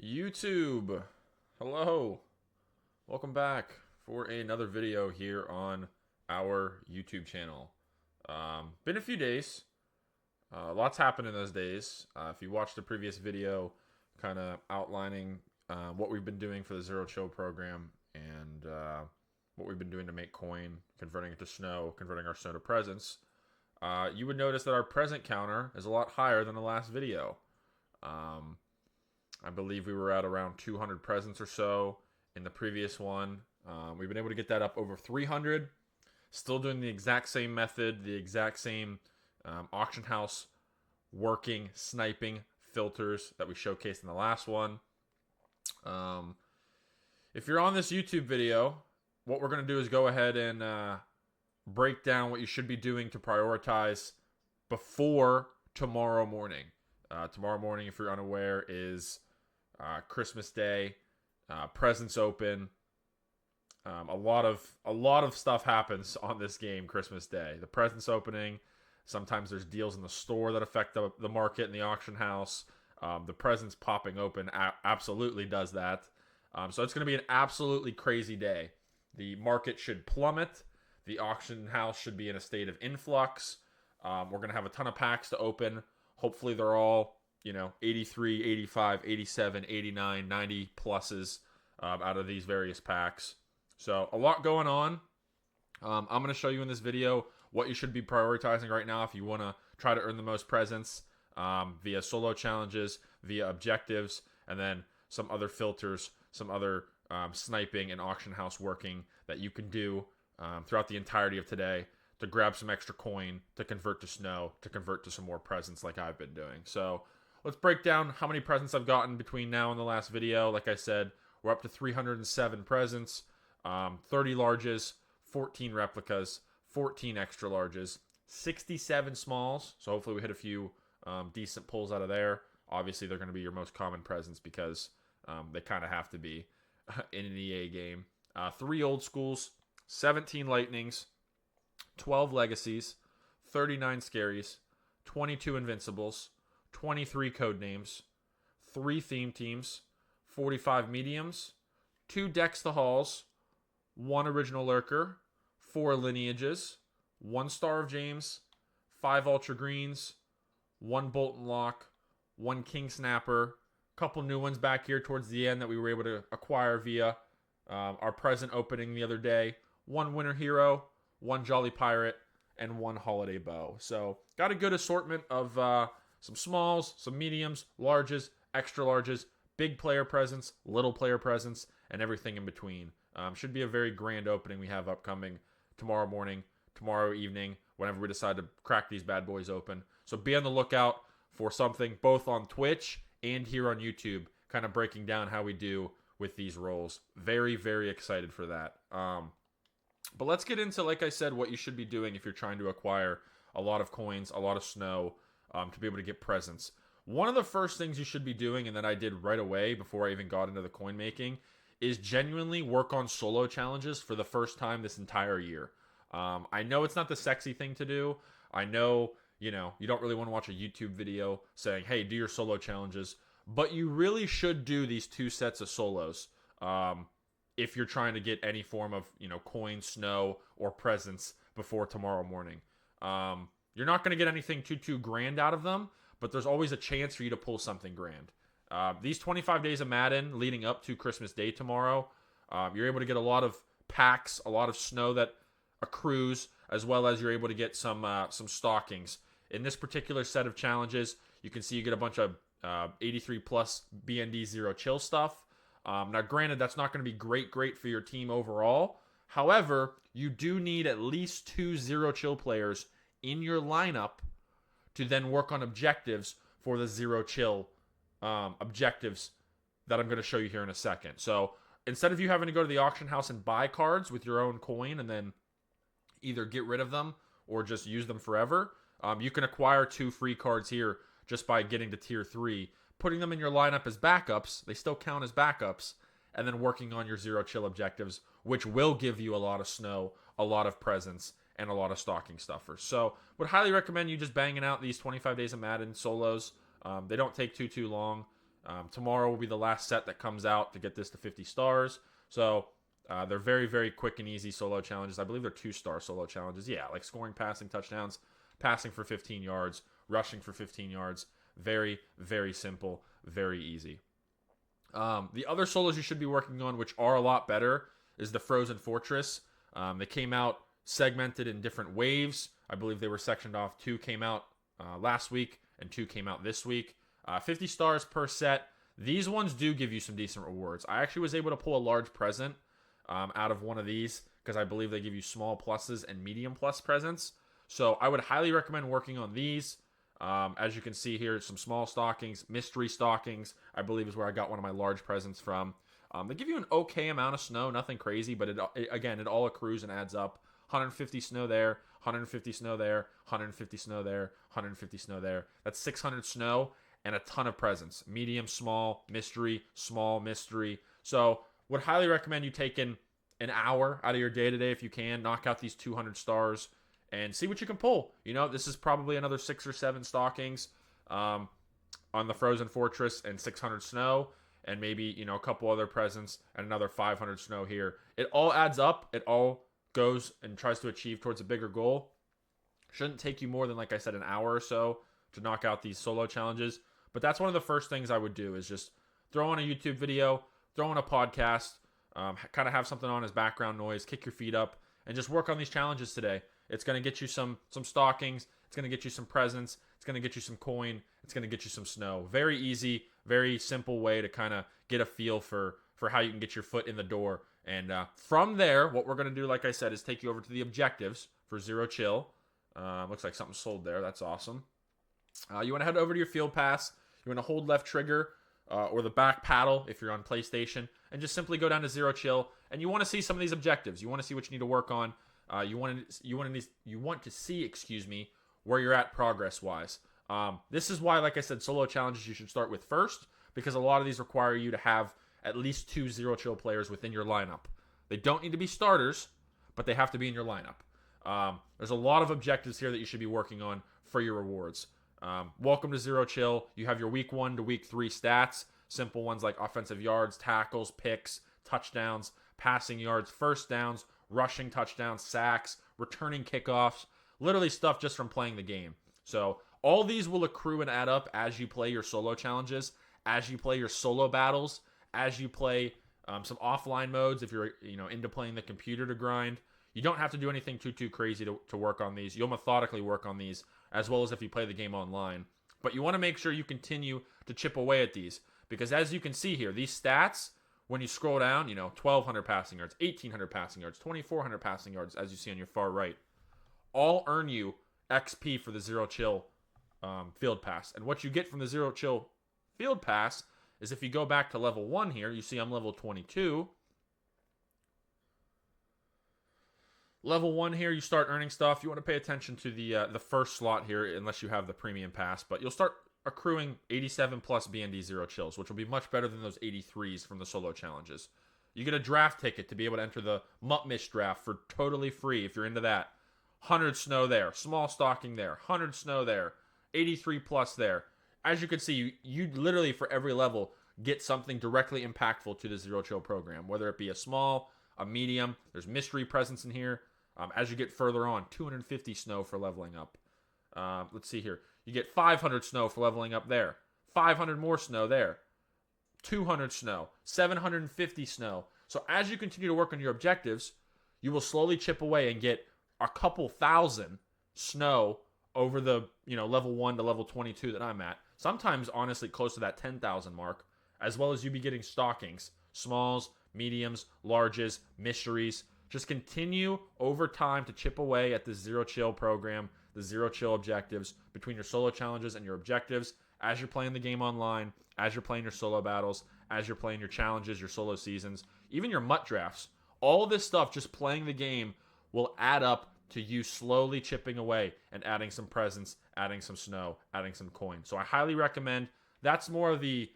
YouTube, hello, welcome back for another video here on our YouTube channel. Been a few days, lots happened in those days. If you watched the previous video, kind of outlining what we've been doing for the Zero Chill program and what we've been doing to make coin, converting it to snow, converting our snow to presents, you would notice that our present counter is a lot higher than the last video. I believe we were at around 200 presents or so in the previous one. We've been able to get that up over 300. Still doing the exact same method, the exact same auction house working, sniping filters that we showcased in the last one. If you're on this YouTube video, what we're going to do is go ahead and break down what you should be doing to prioritize before tomorrow morning. Tomorrow morning, if you're unaware, is Christmas Day, presents open. A lot of stuff happens on this game Christmas Day. The presents opening. Sometimes there's deals in the store that affect the market and the auction house. The presents popping open absolutely does that. So it's going to be an absolutely crazy day. The market should plummet. The auction house should be in a state of influx. We're going to have a ton of packs to open. Hopefully they're all 83, 85, 87, 89, 90 pluses out of these various packs. So a lot going on. I'm going to show you in this video what you should be prioritizing right now if you want to try to earn the most presents via solo challenges, via objectives, and then some other filters, some other sniping and auction house working that you can do throughout the entirety of today to grab some extra coin, to convert to snow, to convert to some more presents like I've been doing. So let's break down how many presents I've gotten between now and the last video. Like I said, we're up to 307 presents, 30 larges, 14 replicas, 14 extra larges, 67 smalls. So hopefully we hit a few decent pulls out of there. Obviously, they're going to be your most common presents because they kind of have to be in an EA game. 3 old schools, 17 lightnings, 12 legacies, 39 scaries, 22 invincibles, 23 code names, 3 theme teams, 45 mediums, 2 decks to halls, 1 original lurker, 4 lineages, 1 Star of James, 5 ultra greens, 1 Bolton lock, 1 king snapper, a couple new ones back here towards the end that we were able to acquire via our present opening the other day, 1 winter hero, 1 jolly pirate, and 1 holiday bow. So got a good assortment of some smalls, some mediums, larges, extra larges, big player presents, little player presents, and everything in between. Should be a very grand opening we have upcoming tomorrow morning, tomorrow evening, whenever we decide to crack these bad boys open. So be on the lookout for something both on Twitch and here on YouTube, kind of breaking down how we do with these rolls. Very, very excited for that. But let's get into, like I said, what you should be doing if you're trying to acquire a lot of coins, a lot of snow, to be able to get presents. One of the first things you should be doing, and that I did right away before I even got into the coin making, is genuinely work on solo challenges for the first time this entire year. I know it's not the sexy thing to do. I know, you don't really want to watch a YouTube video saying, hey, do your solo challenges. But you really should do these 2 sets of solos. If you're trying to get any form of, coin, snow, or presents before tomorrow morning. You're not going to get anything too grand out of them, but there's always a chance for you to pull something grand. These 25 days of Madden leading up to Christmas Day tomorrow, you're able to get a lot of packs, a lot of snow that accrues, as well as you're able to get some stockings. In this particular set of challenges, you can see you get a bunch of 83 plus BND Zero Chill stuff. Now, granted, that's not going to be great for your team overall. However, you do need at least 2 Zero Chill players in your lineup to then work on objectives for the Zero Chill objectives that I'm going to show you here in a second. So instead of you having to go to the auction house and buy cards with your own coin and then either get rid of them or just use them forever, you can acquire 2 free cards here just by getting to tier 3, putting them in your lineup as backups. They still count as backups, and then working on your Zero Chill objectives, which will give you a lot of snow, a lot of presents, and a lot of stocking stuffers. So would highly recommend you just banging out these 25 days of Madden solos. They don't take too long. Tomorrow will be the last set that comes out to get this to 50 stars. So they're very, very quick and easy solo challenges. I believe they're 2-star solo challenges. Yeah, like scoring, passing, touchdowns, passing for 15 yards, rushing for 15 yards. Very, very simple, very easy. The other solos you should be working on, which are a lot better, is the Frozen Fortress. They came out segmented in different waves. I believe they were sectioned off. 2 came out last week, and 2 came out this week. 50 stars per set. These ones do give you some decent rewards. I actually was able to pull a large present out of one of these because I believe they give you small pluses and medium plus presents. So I would highly recommend working on these. As you can see here, some small stockings, mystery stockings, I believe is where I got one of my large presents from. They give you an okay amount of snow, nothing crazy, but it all accrues and adds up. 150 snow there, 150 snow there, 150 snow there, 150 snow there. That's 600 snow and a ton of presents. Medium, small, mystery, small, mystery. So would highly recommend you taking an hour out of your day today if you can. Knock out these 200 stars and see what you can pull. You know, this is probably another 6 or 7 stockings on the Frozen Fortress and 600 snow. And maybe, you know, a couple other presents and another 500 snow here. It all adds up. It all goes and tries to achieve towards a bigger goal. Shouldn't take you more than, like I said, an hour or so to knock out these solo challenges. But that's one of the first things I would do is just throw on a YouTube video, throw on a podcast, kind of have something on as background noise, kick your feet up, and just work on these challenges today. It's going to get you some stockings. It's going to get you some presents. It's going to get you some coin. It's going to get you some snow. Very easy, very simple way to kind of get a feel for how you can get your foot in the door. And from there, what we're going to do, like I said, is take you over to the objectives for Zero Chill. Looks like something sold there. That's awesome. You want to head over to your field pass. You want to hold left trigger or the back paddle if you're on PlayStation, and just simply go down to Zero Chill. And you want to see some of these objectives. You want to see what you need to work on. You want to see, where you're at progress-wise. This is why, like I said, solo challenges you should start with first, because a lot of these require you to have at least 2 Zero Chill players within your lineup. They don't need to be starters, but they have to be in your lineup. There's a lot of objectives here that you should be working on for your rewards. Welcome to Zero Chill. You have your week 1 to week 3 stats. Simple ones like offensive yards, tackles, picks, touchdowns, passing yards, first downs, rushing touchdowns, sacks, returning kickoffs, literally stuff just from playing the game. So all these will accrue and add up as you play your solo challenges, as you play your solo battles, as you play some offline modes if you're into playing the computer to grind. You don't have to do anything too crazy to work on these. You'll methodically work on these as well as if you play the game online. But you want to make sure you continue to chip away at these, because as you can see here, these stats, when you scroll down, 1,200 passing yards, 1,800 passing yards, 2,400 passing yards, as you see on your far right, all earn you XP for the Zero Chill Field Pass. And what you get from the Zero Chill Field Pass is if you go back to level 1 here, you see I'm level 22. Level 1 here, you start earning stuff. You want to pay attention to the first slot here, unless you have the premium pass. But you'll start accruing 87 plus BND Zero Chills, which will be much better than those 83s from the solo challenges. You get a draft ticket to be able to enter the Muttmish draft for totally free if you're into that. 100 snow there, small stocking there, 100 snow there, 83 plus there. As you can see, you literally for every level get something directly impactful to the Zero Chill program, whether it be a small, a medium. There's mystery presents in here. As you get further on, 250 snow for leveling up. Let's see here. You get 500 snow for leveling up there. 500 more snow there. 200 snow. 750 snow. So as you continue to work on your objectives, you will slowly chip away and get a couple thousand snow over the level 1 to level 22 that I'm at. Sometimes, honestly, close to that 10,000 mark, as well as you be getting stockings. Smalls, mediums, larges, mysteries. Just continue over time to chip away at the Zero Chill program, the Zero Chill objectives, between your solo challenges and your objectives, as you're playing the game online, as you're playing your solo battles, as you're playing your challenges, your solo seasons, even your MUT drafts. All this stuff, just playing the game, will add up to you slowly chipping away and adding some presents, adding some snow, adding some coin. So I highly recommend. That's more of the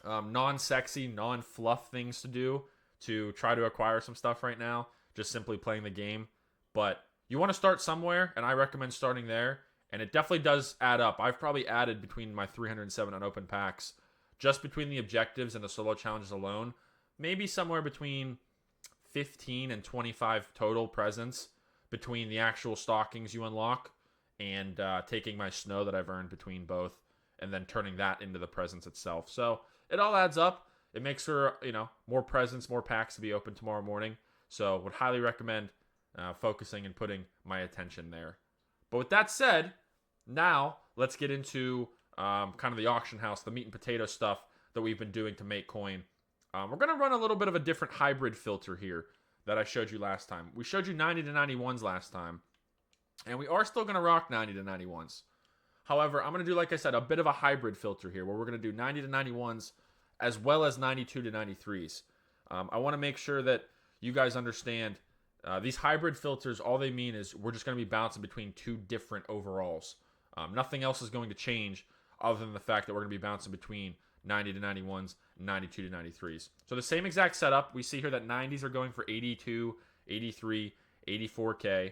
non-sexy, non-fluff things to do to try to acquire some stuff right now, just simply playing the game. But you want to start somewhere, and I recommend starting there. And it definitely does add up. I've probably added between my 307 unopened packs just between the objectives and the solo challenges alone, maybe somewhere between 15 and 25 total presents between the actual stockings you unlock and taking my snow that I've earned between both and then turning that into the presents itself. So it all adds up. It makes for, more presents, more packs to be open tomorrow morning. So would highly recommend focusing and putting my attention there. But with that said, now let's get into kind of the auction house, the meat and potato stuff that we've been doing to make coin. We're going to run a little bit of a different hybrid filter here that I showed you last time. We showed you 90 to 91s last time, and we are still going to rock 90 to 91s. However, I'm going to do, like I said, a bit of a hybrid filter here where we're going to do 90 to 91s as well as 92 to 93s. I want to make sure that you guys understand these hybrid filters, all they mean is we're just going to be bouncing between two different overalls. Nothing else is going to change other than the fact that we're going to be bouncing between 90 to 91s, 92 to 93s. So the same exact setup. We see here that 90s are going for 82, 83, 84K.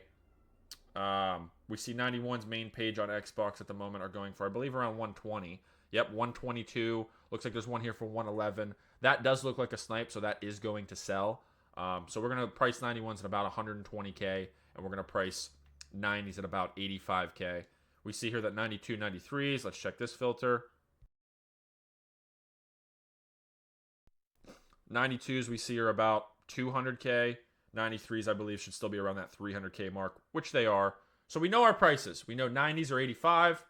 We see 91's main page on Xbox at the moment are going for, I believe, around 120. Yep, 122. Looks like there's one here for 111. That does look like a snipe, so that is going to sell. So we're going to price 91s at about 120K, and we're going to price 90s at about 85K. We see here that 92, 93s. Let's check this filter. 92s we see are about 200K. 93s, I believe, should still be around that 300K mark, which they are. So we know our prices. We know 90s are 85.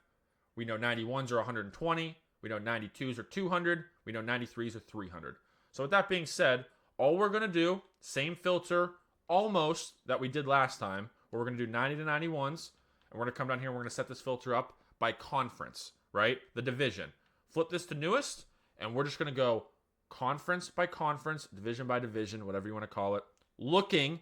We know 91s are 120. We know 92s are 200. We know 93s are 300. So with that being said, all we're going to do, same filter almost that we did last time, where we're going to do 90 to 91s, and we're going to come down here and we're going to set this filter up by conference, right? The division. Flip this to newest, and we're just going to go conference by conference, division by division, whatever you want to call it, looking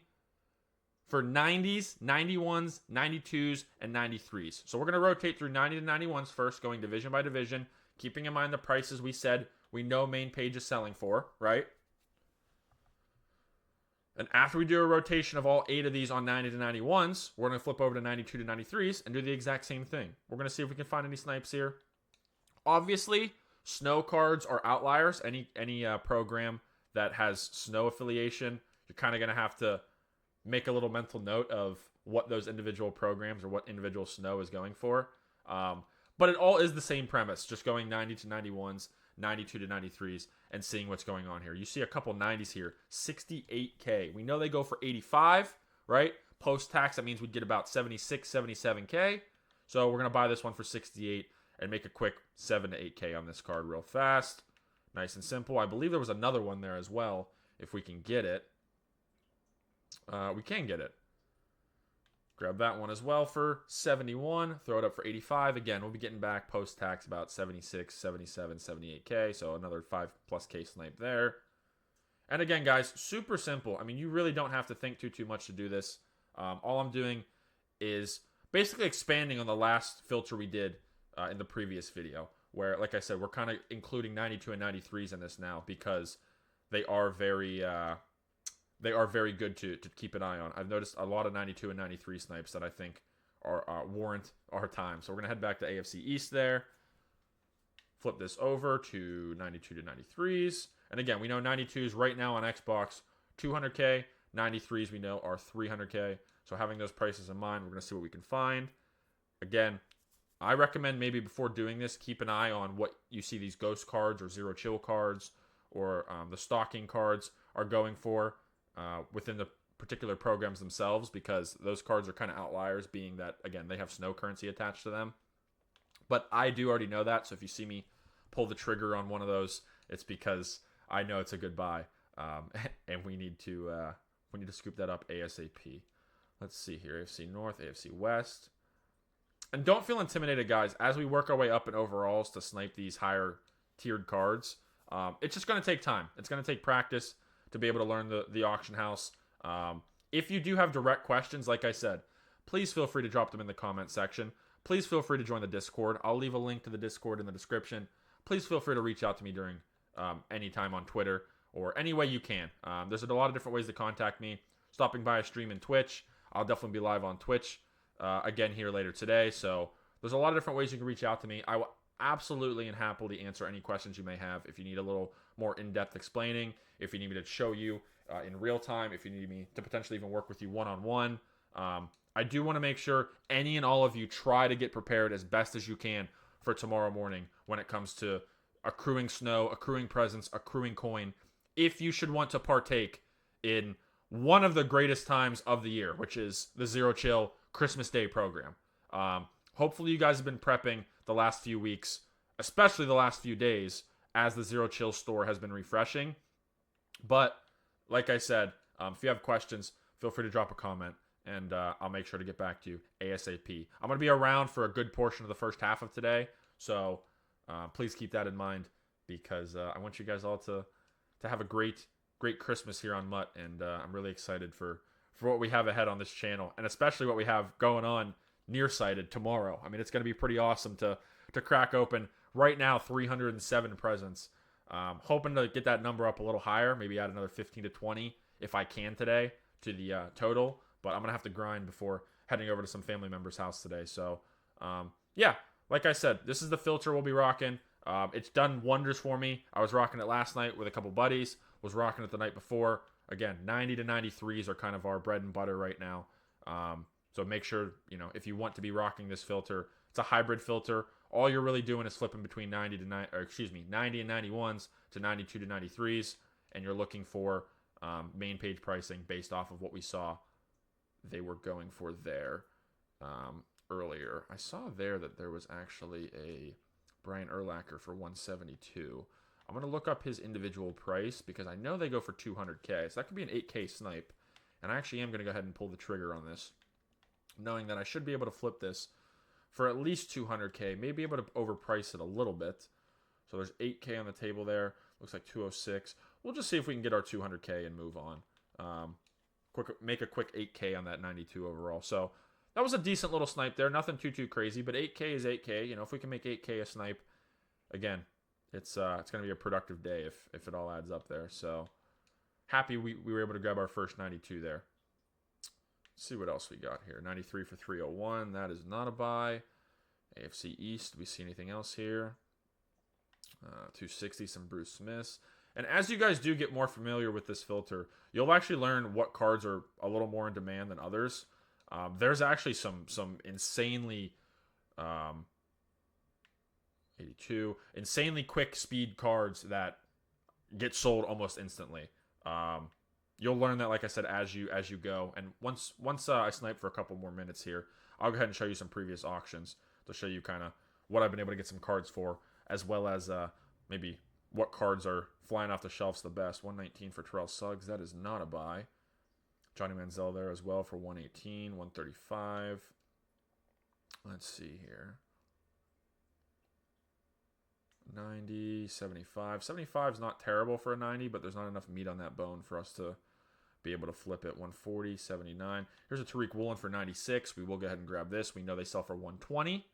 for 90s, 91s, 92s, and 93s. So we're going to rotate through 90 to 91s first, going division by division, keeping in mind the prices we said we know main page is selling for, right? And after we do a rotation of all 8 of these on 90 to 91s, we're going to flip over to 92 to 93s and do the exact same thing. We're going to see if we can find any snipes here. Obviously, snow cards are outliers. Any program that has snow affiliation, you're kind of going to have to make a little mental note of what those individual programs or what individual snow is going for. But it all is the same premise, just going 90 to 91s, 92 to 93s, and seeing what's going on here. You see a couple 90s here, 68K. We know they go for 85, right? Post-tax, that means we'd get about 76, 77K. So we're going to buy this one for 68 and make a quick 7 to 8K on this card real fast. Nice and simple. I believe there was another one there as well, if we can get it. We can get it. Grab that one as well for 71. Throw it up for 85. Again, we'll be getting back post-tax about 76, 77, 78K. So another 5+ K snipe there. And again, guys, super simple. I mean, you really don't have to think too much to do this. All I'm doing is basically expanding on the last filter we did in the previous video. Where, like I said, we're kind of including 92 and 93s in this now because they are very good to keep an eye on. I've noticed a lot of 92 and 93 snipes that I think are warrant our time. So we're going to head back to AFC East there. Flip this over to 92 to 93s. And again, we know 92s right now on Xbox, 200K. 93s we know are 300K. So having those prices in mind, we're going to see what we can find. Again, I recommend maybe before doing this, keep an eye on what you see these ghost cards or zero chill cards or the stocking cards are going for. Within the particular programs themselves, because those cards are kind of outliers, being that, again, they have snow currency attached to them. But I do already know that, so if you see me pull the trigger on one of those, it's because I know it's a good buy, and we need to scoop that up ASAP. Let's see here, AFC North, AFC West. And don't feel intimidated, guys, as we work our way up in overalls to snipe these higher tiered cards. It's just going to take time. It's going to take practice to be able to learn the auction house. If you do have direct questions, like I said, please feel free to drop them in the comment section. Please feel free to join the Discord. I'll leave a link to the Discord in the description. Please feel free to reach out to me during any time on Twitter or any way you can. There's a lot of different ways to contact me. Stopping by a stream in Twitch. I'll definitely be live on Twitch again here later today. So there's a lot of different ways you can reach out to me. absolutely and happily answer any questions you may have. If you need a little more in-depth explaining, if you need me to show you in real time, if you need me to potentially even work with you one-on-one, I do want to make sure any and all of you try to get prepared as best as you can for tomorrow morning when it comes to accruing snow, accruing presents, accruing coin, if you should want to partake in one of the greatest times of the year, which is the Zero Chill Christmas Day program. Hopefully you guys have been prepping the last few weeks, especially the last few days, as the Zero Chill store has been refreshing. But like I said, if you have questions, feel free to drop a comment, and I'll make sure to get back to you ASAP. I'm going to be around for a good portion of the first half of today, so please keep that in mind, because I want you guys all to have a great Christmas here on Mutt, and I'm really excited for what we have ahead on this channel, and especially what we have going on nearsighted tomorrow. I mean, it's going to be pretty awesome to crack open right now 307 presents. Hoping to get that number up a little higher, maybe add another 15 to 20 if I can today to the total, but I'm going to have to grind before heading over to some family members' house today. So, yeah, like I said, this is the filter we'll be rocking. It's done wonders for me. I was rocking it last night with a couple buddies, was rocking it the night before. Again, 90 to 93s are kind of our bread and butter right now. So make sure, if you want to be rocking this filter, it's a hybrid filter. All you're really doing is flipping between 90 and 91s to 92 to 93s, and you're looking for main page pricing based off of what we saw they were going for there earlier. I saw there that there was actually a Brian Urlacher for 172. I'm going to look up his individual price because I know they go for 200K. So that could be an 8K snipe. And I actually am going to go ahead and pull the trigger on this, knowing that I should be able to flip this for at least 200K. Maybe able to overprice it a little bit. So there's 8K on the table there. Looks like 206. We'll just see if we can get our 200K and move on. Make a quick 8K on that 92 overall. So that was a decent little snipe there. Nothing too crazy, but 8K is 8K. If we can make 8K a snipe, again, it's going to be a productive day if it all adds up there. So happy we were able to grab our first 92 there. Let's see what else we got here. 93 for 301. That is not a buy. AFC East. Do we see anything else here? 260, some Bruce Smiths. And as you guys do get more familiar with this filter, you'll actually learn what cards are a little more in demand than others. There's actually some insanely 82 insanely quick speed cards that get sold almost instantly. You'll learn that, like I said, as you go. And once I snipe for a couple more minutes here, I'll go ahead and show you some previous auctions to show you kind of what I've been able to get some cards for, as well as maybe what cards are flying off the shelves the best. 119 for Terrell Suggs. That is not a buy. Johnny Manziel there as well for 118, 135. Let's see here. 90, 75. 75 is not terrible for a 90, but there's not enough meat on that bone for us to be able to flip it. 140, 79. Here's a Tariq Woolen for 96. We will go ahead and grab this. We know they sell for 120.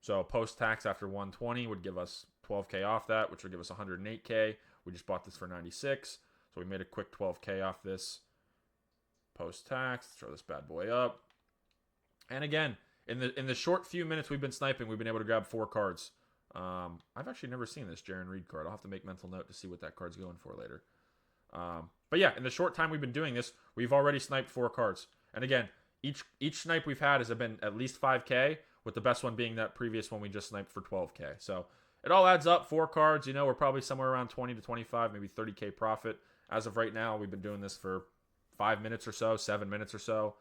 So post-tax after 120 would give us 12K off that, which would give us 108K. We just bought this for 96. So we made a quick 12K off this post-tax. Throw this bad boy up. And again, in the short few minutes we've been sniping, we've been able to grab 4 cards. I've actually never seen this Jaron Reed card. I'll have to make mental note to see what that card's going for later. But yeah, in the short time we've been doing this, we've already sniped 4 cards. And again, each snipe we've had has been at least 5K, with the best one being that previous one we just sniped for 12K. So it all adds up. 4 cards, we're probably somewhere around 20 to 25, maybe 30K profit. As of right now, we've been doing this for 5 minutes or so, 7 minutes or so.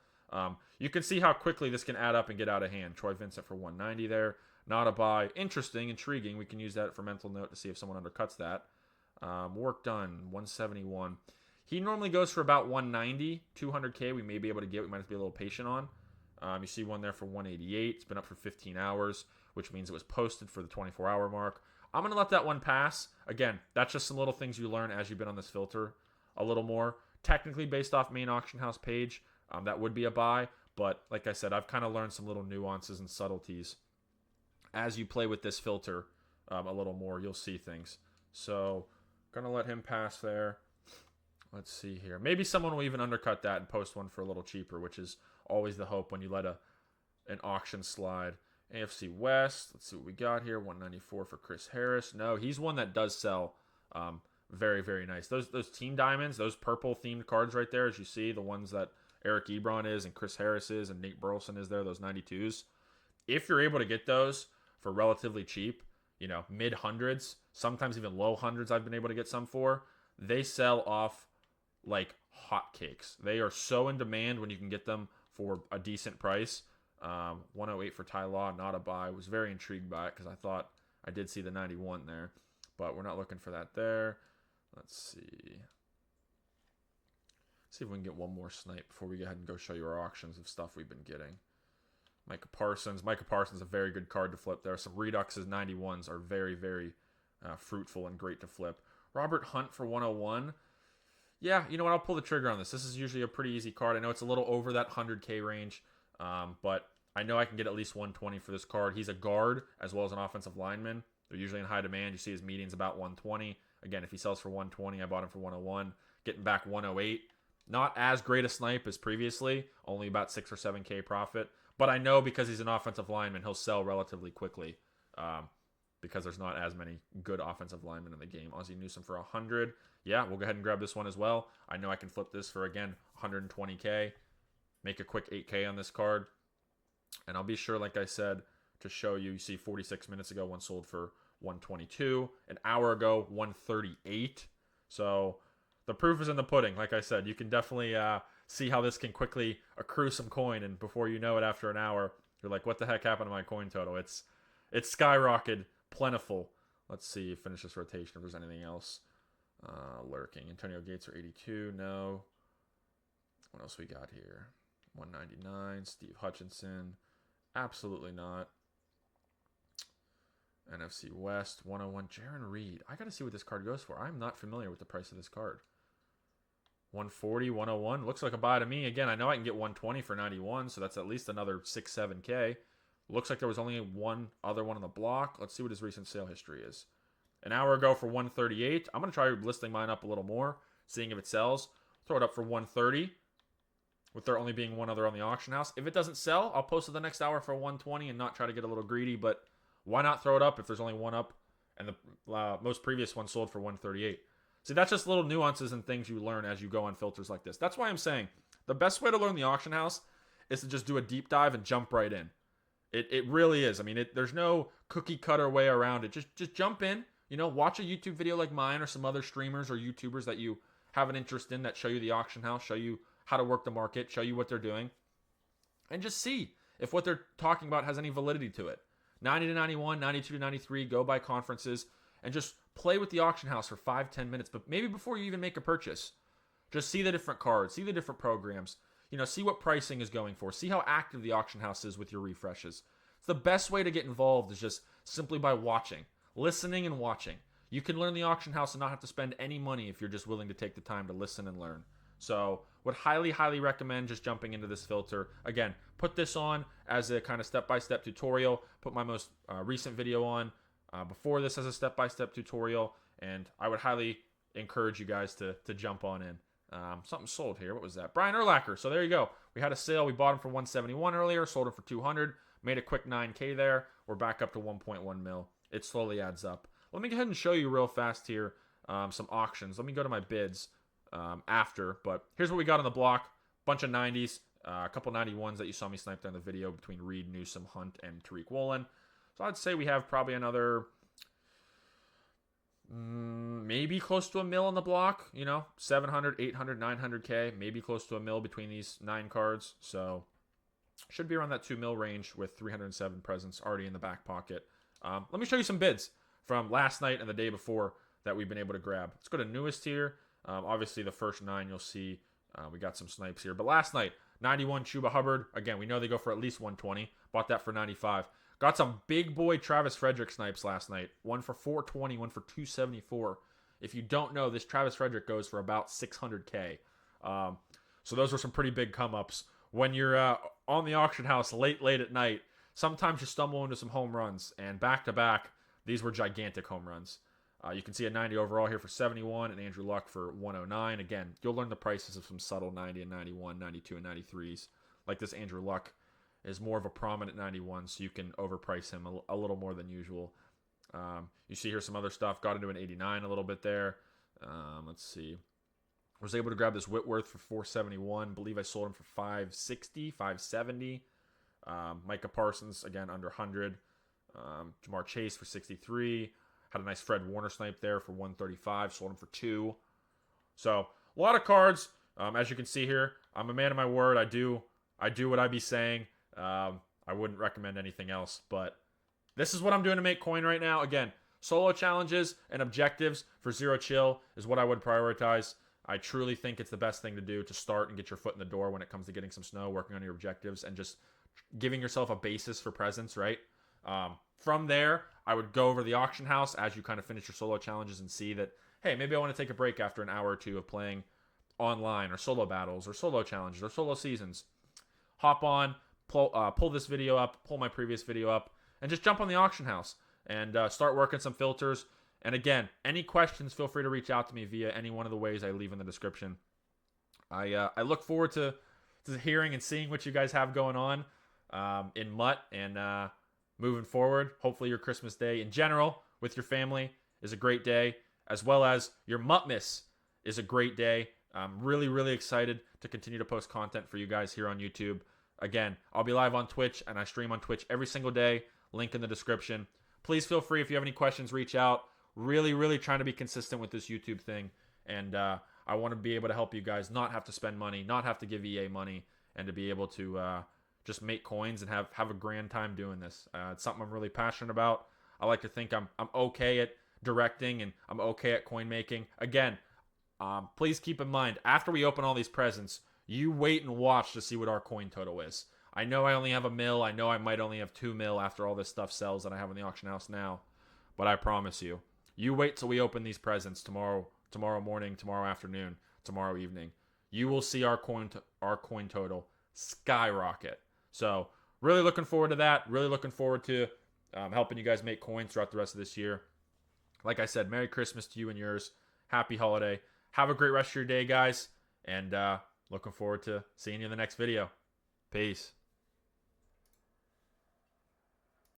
You can see how quickly this can add up and get out of hand. Troy Vincent for 190 there. Not a buy. Interesting, intriguing. We can use that for mental note to see if someone undercuts that. Work done, 171. He normally goes for about 190, 200K. We may be able to get. We might have to be a little patient on. You see one there for 188. It's been up for 15 hours, which means it was posted for the 24-hour mark. I'm going to let that one pass. Again, that's just some little things you learn as you've been on this filter a little more. Technically, based off main auction house page, that would be a buy. But like I said, I've kind of learned some little nuances and subtleties. As you play with this filter a little more, you'll see things. So, going to let him pass there. Let's see here. Maybe someone will even undercut that and post one for a little cheaper, which is always the hope when you let an auction slide. AFC West, let's see what we got here. 194 for Chris Harris. No, he's one that does sell very, very nice. Those team diamonds, those purple themed cards right there, as you see, the ones that Eric Ebron is and Chris Harris is and Nate Burleson is there, those 92s. If you're able to get those for relatively cheap, mid hundreds, sometimes even low hundreds I've been able to get some for, they sell off like hotcakes. They are so in demand when you can get them for a decent price. 108 for Ty Law, not a buy. Was very intrigued by it because I thought I did see the 91 there, but we're not looking for that there. Let's see. See if we can get one more snipe before we go ahead and go show you our auctions of stuff we've been getting. Micah Parsons. Micah Parsons is a very good card to flip there. Some Redux's 91s are very, very fruitful and great to flip. Robert Hunt for 101. Yeah, you know what? I'll pull the trigger on this. This is usually a pretty easy card. I know it's a little over that 100K range, but I know I can get at least 120 for this card. He's a guard as well as an offensive lineman. They're usually in high demand. You see his median's about 120. Again, if he sells for 120, I bought him for 101. Getting back 108. Not as great a snipe as previously. Only about 6 or 7K profit. But I know because he's an offensive lineman, he'll sell relatively quickly because there's not as many good offensive linemen in the game. Ozzie Newsome for 100. Yeah, we'll go ahead and grab this one as well. I know I can flip this for, again, 120K. Make a quick 8K on this card. And I'll be sure, like I said, to show you. You see 46 minutes ago, one sold for 122. An hour ago, 138. So the proof is in the pudding. Like I said, you can definitely see how this can quickly accrue some coin. And before you know it, after an hour, you're like, what the heck happened to my coin total? It's skyrocketed, plentiful. Let's see, finish this rotation if there's anything else lurking. Antonio Gates for 82. No. What else we got here? 199. Steve Hutchinson. Absolutely not. NFC West. 101. Jaron Reed. I got to see what this card goes for. I'm not familiar with the price of this card. 140, 101. Looks like a buy to me. Again, I know I can get 120 for 91, so that's at least another 6, 7K. Looks like there was only one other one on the block. Let's see what his recent sale history is. An hour ago for 138. I'm going to try listing mine up a little more, seeing if it sells. Throw it up for 130, with there only being one other on the auction house. If it doesn't sell, I'll post it the next hour for 120 and not try to get a little greedy, but why not throw it up if there's only one up and the most previous one sold for 138? See, that's just little nuances and things you learn as you go on filters like this. That's why I'm saying the best way to learn the auction house is to just do a deep dive and jump right in. It really is. I mean, there's no cookie cutter way around it. Just jump in, watch a YouTube video like mine or some other streamers or YouTubers that you have an interest in that show you the auction house, show you how to work the market, show you what they're doing, and just see if what they're talking about has any validity to it. 90 to 91, 92 to 93, go by conferences, and just play with the auction house for 5-10 minutes, but maybe before you even make a purchase. Just see the different cards, see the different programs, see what pricing is going for, see how active the auction house is with your refreshes. It's the best way to get involved is just simply by watching, listening and watching. You can learn the auction house and not have to spend any money if you're just willing to take the time to listen and learn. So would highly, highly recommend just jumping into this filter. Again, put this on as a kind of step-by-step tutorial. Put my most recent video on before this as a step-by-step tutorial. And I would highly encourage you guys to jump on in. Something sold here. What was that? Brian Urlacher. So there you go. We had a sale. We bought him for 171 earlier. Sold him for 200. Made a quick 9K there. We're back up to 1.1 mil. It slowly adds up. Let me go ahead and show you real fast here some auctions. Let me go to my bids after. But here's what we got on the block. Bunch of 90s. A couple 91s that you saw me snipe there in the video between Reed, Newsome, Hunt, and Tariq Woolen. So I'd say we have probably another maybe close to a mil on the block. 700, 800, 900K. Maybe close to a mil between these 9 cards. So should be around that 2 mil range with 307 presents already in the back pocket. Let me show you some bids from last night and the day before that we've been able to grab. Let's go to newest here. Obviously, the first 9 you'll see we got some snipes here. But last night, 91 Chuba Hubbard. Again, we know they go for at least 120. Bought that for 95. Got some big boy Travis Frederick snipes last night. One for 420, one for 274. If you don't know, this Travis Frederick goes for about 600K. So those were some pretty big come-ups. When you're on the auction house late at night, sometimes you stumble into some home runs. And back-to-back, these were gigantic home runs. You can see a 90 overall here for 71 and Andrew Luck for 109. Again, you'll learn the prices of some subtle 90 and 91, 92 and 93s. Like this Andrew Luck is more of a prominent 91, so you can overprice him a little more than usual. You see here some other stuff. Got into an 89 a little bit there. Let's see. Was able to grab this Whitworth for 471. Believe I sold him for 560, 570. Micah Parsons, again, under 100. Jamar Chase for 63. Had a nice Fred Warner snipe there for 135. Sold him for 2. So, a lot of cards. As you can see here, I'm a man of my word. I do what I be saying. I wouldn't recommend anything else, but this is what I'm doing to make coin right now. Again, solo challenges and objectives for Zero Chill is what I would prioritize. I truly think it's the best thing to do to start and get your foot in the door when it comes to getting some snow, working on your objectives, and just giving yourself a basis for presence, right? From there, I would go over to the auction house as you kind of finish your solo challenges and see that, hey, maybe I want to take a break after an hour or two of playing online or solo battles or solo challenges or solo seasons. Hop on, pull this video up, pull my previous video up, and just jump on the auction house and start working some filters. And again, any questions, feel free to reach out to me via any one of the ways I leave in the description. I look forward to hearing and seeing what you guys have going on in MUT and moving forward. Hopefully your Christmas day in general with your family is a great day, as well as your MUTmas is a great day. I'm really, really excited to continue to post content for you guys here on YouTube. Again, I'll be live on Twitch, and I stream on Twitch every single day. Link in the description. Please feel free, if you have any questions, reach out. Really, really trying to be consistent with this YouTube thing. And I want to be able to help you guys not have to spend money, not have to give EA money, and to be able to just make coins and have a grand time doing this. It's something I'm really passionate about. I like to think I'm okay at directing, and I'm okay at coin making. Again, please keep in mind, after we open all these presents, you wait and watch to see what our coin total is. I know I only have $1 million. I know I might only have $2 million after all this stuff sells that I have in the auction house now. But I promise you, you wait till we open these presents tomorrow morning, tomorrow afternoon, tomorrow evening. You will see our coin total skyrocket. So really looking forward to that. Really looking forward to helping you guys make coins throughout the rest of this year. Like I said, Merry Christmas to you and yours. Happy holiday. Have a great rest of your day, guys. And looking forward to seeing you in the next video. Peace.